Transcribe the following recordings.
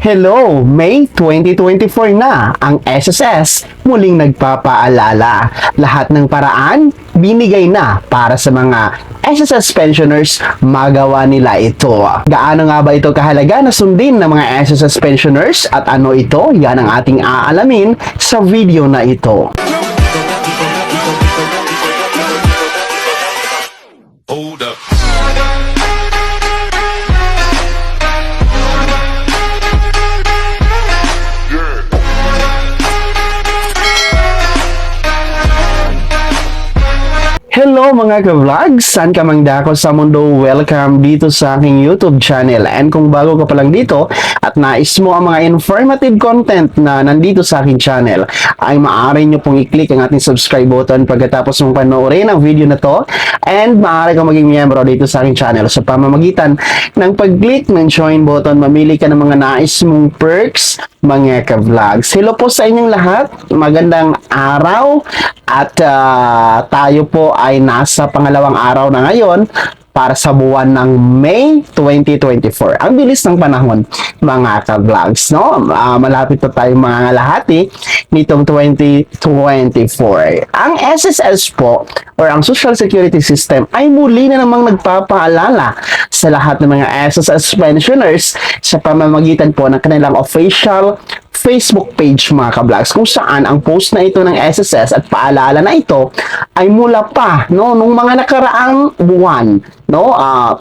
Hello! May 2024 na ang SSS muling nagpapaalala. Lahat ng paraan binigay na para sa mga SSS pensioners magawa nila ito. Gaano nga ba ito kahalaga na sundin ng mga SSS pensioners at ano ito? Yan ang ating aalamin sa video na ito. Hold up. Hello mga ka-vlogs! Saan ka mang dako sa mundo? Welcome dito sa aking YouTube channel. And kung bago ka pa lang dito at nais mo ang mga informative content na nandito sa aking channel, ay maaari nyo pong i-click ang ating subscribe button pagkatapos mong panoorin ang video na to. And maaari kang maging miyembro dito sa aking channel sa pamamagitan ng pag-click ng join button. Mamili ka ng mga nais mong perks, mga ka-vlogs. Hello po sa inyong lahat. Magandang araw at tayo po ay nasa pangalawang araw na ngayon para sa buwan ng May 2024. Ang bilis ng panahon, mga ka-vlogs, no? Malapit na tayo mga lahati nitong 2024. Ang SSS po, or ang Social Security System, ay muli na namang nagpapaalala sa lahat ng mga SSS pensioners sa pamamagitan po ng kanilang official Facebook page, mga ka-vlogs, kung saan ang post na ito ng SSS at paalala na ito ay mula pa nung mga nakaraang buwan,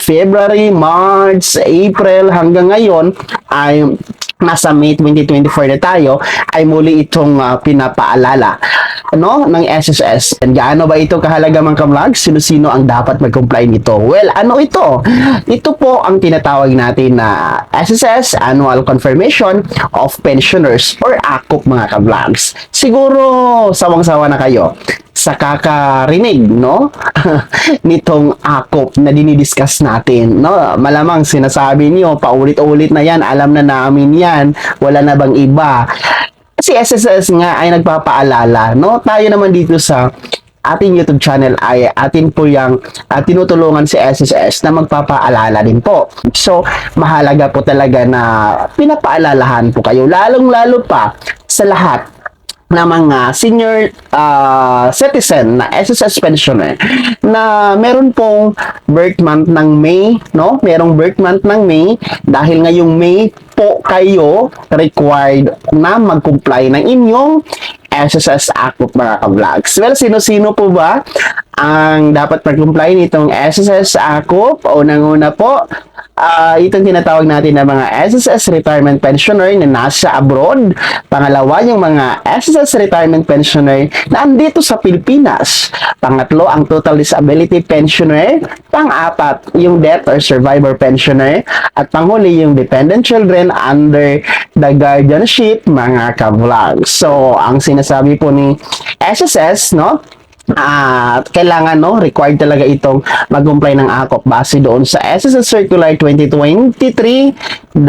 February, March, April hanggang ngayon ay nasa May 2024 na tayo, ay muli itong pinapaalala ng SSS. And gaano ba ito kahalaga, mga ka-vlogs? Sino-sino ang dapat mag-comply nito? Well, ano ito? Ito po ang tinatawag natin na SSS, Annual Confirmation of Pensioners, or ACOP, mga ka-vlogs. Siguro sawang-sawa na kayo sa kakarinig, nitong ACOP na dinidiscuss natin, Malamang sinasabi niyo, paulit-ulit na yan, alam na namin yan, wala na bang iba? Si SSS nga ay nagpapaalala, Tayo naman dito sa ating YouTube channel ay atin po yung tinutulungan si SSS na magpapaalala din po. So, mahalaga po talaga na pinapaalalahan po kayo, lalong-lalo pa sa lahat na mga senior citizen na SSS pensioner na meron pong birth month ng May, Merong birth month ng May, dahil ngayong May po kayo required na mag-comply ng inyong SSS ACOP, mga ka-vlogs. Well, sino-sino po ba ang dapat mag-comply nitong SSS ACOP? Unang-una po, itong tinatawag natin na mga SSS retirement pensioner na nasa abroad. Pangalawa, yung mga SSS retirement pensioner na andito sa Pilipinas. Pangatlo, ang total disability pensioner. Pang-apat, yung death or survivor pensioner. At panghuli, yung dependent children under the guardianship, mga ka-vlogs. So, ang sinasabi po ni SSS, kailangan, required talaga itong mag-comply ng ACOP base doon sa SSS Circular 2023-014,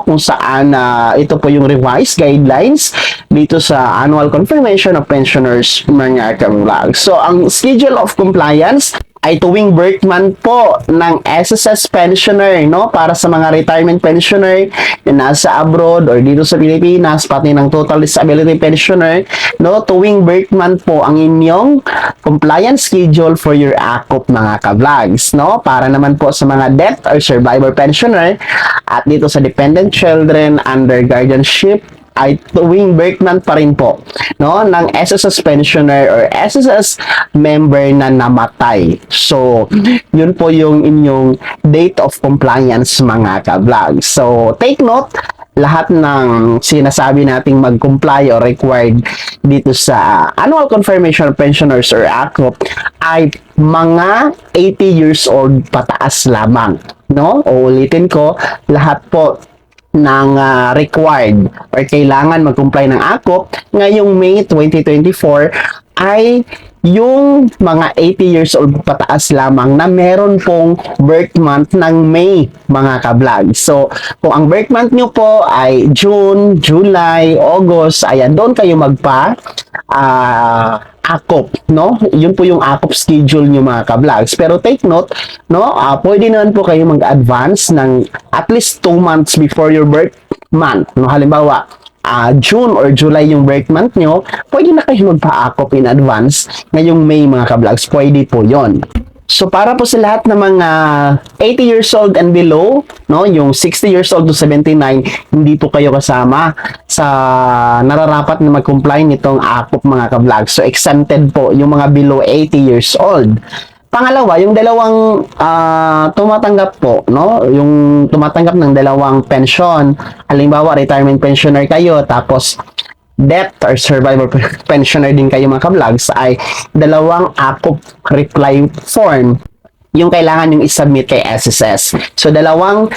kung saan ito po yung revised guidelines dito sa Annual Confirmation of Pensioners, mga ka-vlogs. So, ang schedule of compliance ay tuwing birth month po ng SSS pensioner, para sa mga retirement pensioner na nasa abroad or dito sa Pilipinas, pati ng total disability pensioner, tuwing birth month po ang inyong compliance schedule for your ACOP, mga ka-vlogs, para naman po sa mga death or survivor pensioner at dito sa dependent children under guardianship ay tuwing birth month pa rin po, ng SSS pensioner or SSS member na namatay. So, yun po yung inyong date of compliance, mga ka-vlog. So, take note, lahat ng sinasabi nating mag-comply or required dito sa Annual Confirmation of Pensioners or ACOP ay mga 80 years old pataas lamang, Uulitin ko, lahat po ng required or kailangan mag-comply ng ACOP ngayong May 2024 ay yung mga 80 years old pataas lamang na meron pong birth month ng May, mga ka-vlog. So, kung ang birth month nyo po ay June, July, August, ayan, doon kayo akop, no? Yun po yung akop schedule nyo, mga ka-vlogs. Pero take note, no? Pwede naman po kayo mag-advance ng at least 2 months before your birth month. No? Halimbawa, June or July yung birth month nyo, pwede na kayo magpa-akop in advance ngayong May, mga ka-vlogs. Pwede po yon. So, para po sa lahat ng mga 80 years old and below, no, yung 60 years old to 79, hindi po kayo kasama sa nararapat na mag-comply nitong akop, mga ka-vlogs. So, exempted po yung mga below 80 years old. Pangalawa, yung dalawang tumatanggap po, no? Yung tumatanggap ng dalawang pension. Halimbawa, retirement pensioner kayo, tapos death or survivor pensioner din kayo, mga ka-vlogs, ay dalawang akop reply form yung kailangan yung isubmit kay SSS. So, dalawang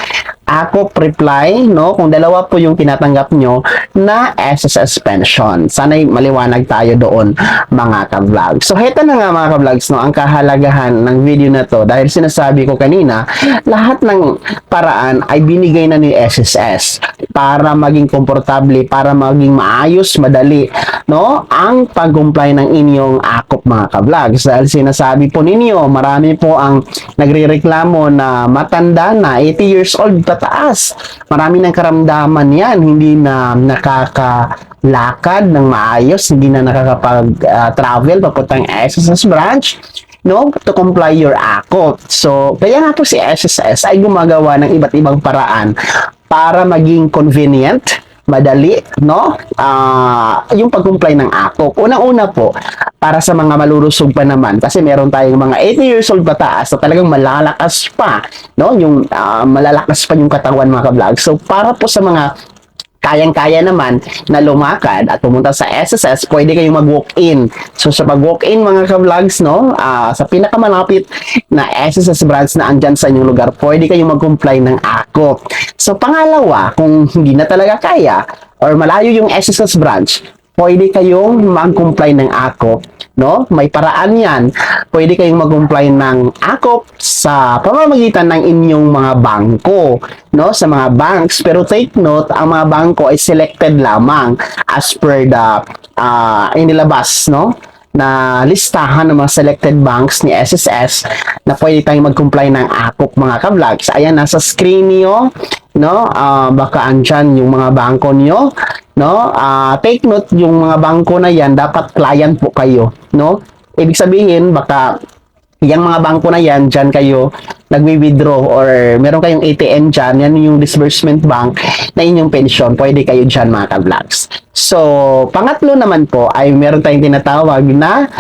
akop reply, no? Kung dalawa po yung tinatanggap nyo na SSS pension. Sana'y maliwanag tayo doon, mga ka-vlog. So, heto na nga, mga ka-vlogs, no? Ang kahalagahan ng video na to, dahil sinasabi ko kanina, lahat ng paraan ay binigay na ni SSS para maging komportable, para maging maayos, madali, no? Ang pag-comply ng inyong akop, mga ka-vlogs. Dahil sinasabi po ninyo, marami po ang nagrereklamo na matanda na, 80 years old pataas. Marami ng karamdaman yan, hindi na nakakalakad ng maayos, hindi na nakakapag-travel papuntang SSS branch, no, to comply your akop. So, kaya nga po si SSS ay gumagawa ng iba't ibang paraan para maging convenient, madali, no? Yung pag-comply ng akop. Unang-una po, para sa mga malulusog pa naman, kasi meron tayong mga 80 years old pataas na talagang malalakas pa, no? Yung malalakas pa yung katawan, mga ka-vlog. So, para po sa mga kayang-kaya naman na lumakad at pumunta sa SSS, pwede kayong mag-walk-in. So, sa pag-walk-in, mga ka-vlogs, no, sa pinakamalapit na SSS branch na andyan sa inyong lugar, pwede kayong mag-comply ng akop. So, pangalawa, kung hindi na talaga kaya or malayo yung SSS branch, pwede kayong mag-comply ng akop, no? May paraan yan. Pwede kayong mag-comply ng akop sa pamamagitan ng inyong mga bangko, no? Sa mga banks. Pero take note, ang mga bangko ay selected lamang as per the inilabas, no, na listahan ng mga selected banks ni SSS na pwede tayong mag-comply ng akop, mga ka-vlogs. Ayan, nasa screen niyo, no? Baka andyan yung mga bangko niyo, no? Take note, yung mga bangko na yan, dapat client po kayo, no? Ibig sabihin, baka yung mga bangko na yan, dyan kayo nagwi-withdraw or meron kayong ATM dyan, yan yung disbursement bank na inyong pensyon, pwede kayo dyan, mga ka-vlogs. So, pangatlo naman po ay meron tayong tinatawag na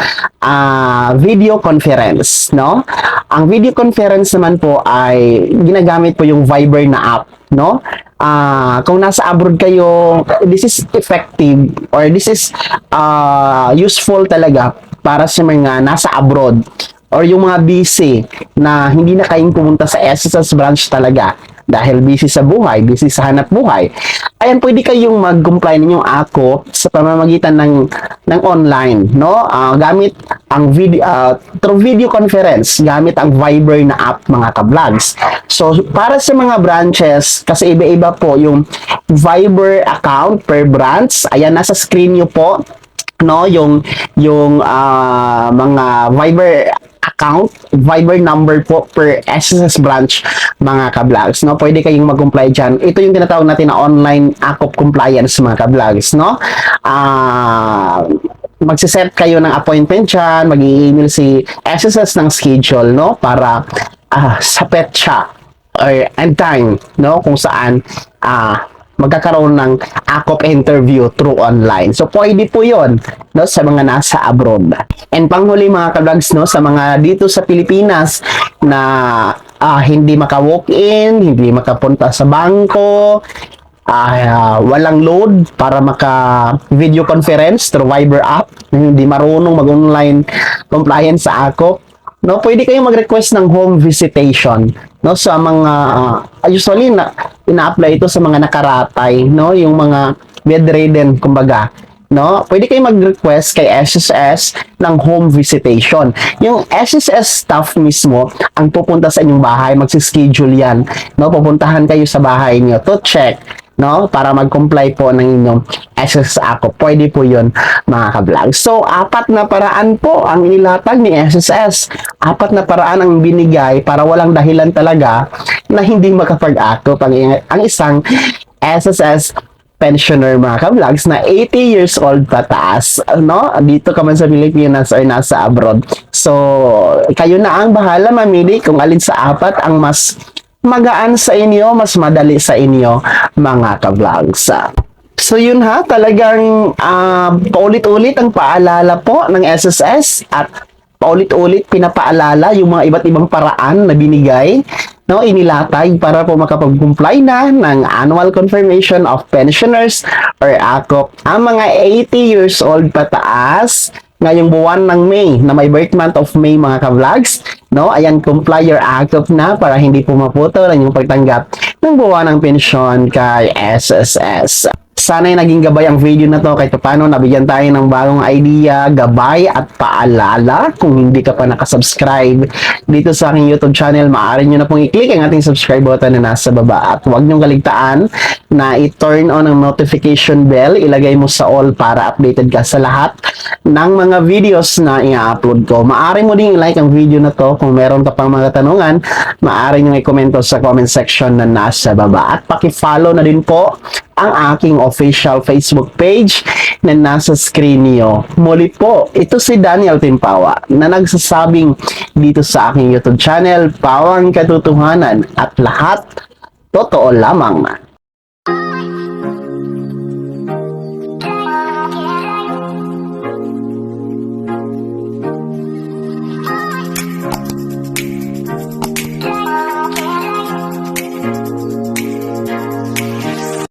video conference, no? Ang video conference naman po ay ginagamit po yung Viber na app, no? Kung nasa abroad kayo, this is effective or this is useful talaga para sa mga nasa abroad or yung mga busy na hindi na kayong pumunta sa SSS branch talaga dahil busy sa buhay, busy sa hanap buhay. Ayan, pwede kayong mag-comply ninyong akop sa pamamagitan ng online, no? Gamit ang through video conference, gamit ang Viber na app, mga ka-vlogs. So, para sa mga branches, kasi iba-iba po yung Viber account per branch. Ayan, nasa screen nyo po, no, yung mga Viber account, Viber number po per SSS branch, mga ka-vlogs, no? Pwede kayong mag-comply dyan. Ito yung tinatawag natin na online akop compliance, mga ka-vlogs, no? Magsiset kayo ng appointment dyan, mag-i-email si SSS ng schedule, no? Para sa petsa or and time, no? Kung saan magkakaroon ng akop interview through online. So, pwede po yun, no, sa mga nasa abroad. And panghuli, mga ka-vlogs, no, sa mga dito sa Pilipinas na hindi maka-walk-in, hindi makapunta sa bangko, walang load para maka-video conference through Viber app, hindi marunong mag-online compliance sa akop, no, pwede kayong mag-request ng home visitation, no, sa mga usually ina-apply ito sa mga nakaratay, no, yung mga bedridden, kumbaga, no? Pwede kayo mag-request kay SSS ng home visitation. Yung SSS staff mismo ang pupunta sa inyong bahay, magsi-schedule yan, no? Pupuntahan kayo sa bahay niyo to check, no? Para mag-comply po ng inyong SSS ako. Pwede po yun, mga ka-vlog. So, 4 na paraan po ang inilatag ni SSS. 4 na paraan ang binigay para walang dahilan talaga na hindi makapag-akop ang isang SSS pensioner, mga ka-vlogs, na 80 years old pataas, no? Dito ka man sa Pilipinas or nasa abroad. So, kayo na ang bahala mamili kung alin sa 4 ang mas magaan sa inyo, mas madali sa inyo, mga ka-vlogs. So yun ha, talagang paulit-ulit ang paalala po ng SSS at paulit-ulit pinapaalala yung mga iba't ibang paraan na binigay, no, inilatag para po makapag-comply na ng annual confirmation of pensioners or AKOP ang mga 80 years old pataas ngayong buwan ng May, na may birth month of May, mga ka-vlogs, no? Ayan, comply your AKOP na para hindi po maputol ang inyong pagtanggap ng buwan ng pensyon kay SSS. Sana'y naging gabay ang video na to kahit paano nabigyan tayo ng bagong idea, gabay at paalala. Kung hindi ka pa nakasubscribe dito sa aking YouTube channel, maaari nyo na pong i-click ang ating subscribe button na nasa baba. At huwag nyong kaligtaan na i-turn on ang notification bell, ilagay mo sa all para updated ka sa lahat ng mga videos na i-upload ko. Maaari mo din i-like ang video na to. Kung meron ka pang mga katanungan, maaari nyo i-komento sa comment section na nasa baba. At paki-follow na din po ang aking official Facebook page na nasa screen niyo. Muli po, ito si Daniel Timpawa na nagsasabing dito sa aking YouTube channel, Pawang Katotohanan at lahat totoo lamang.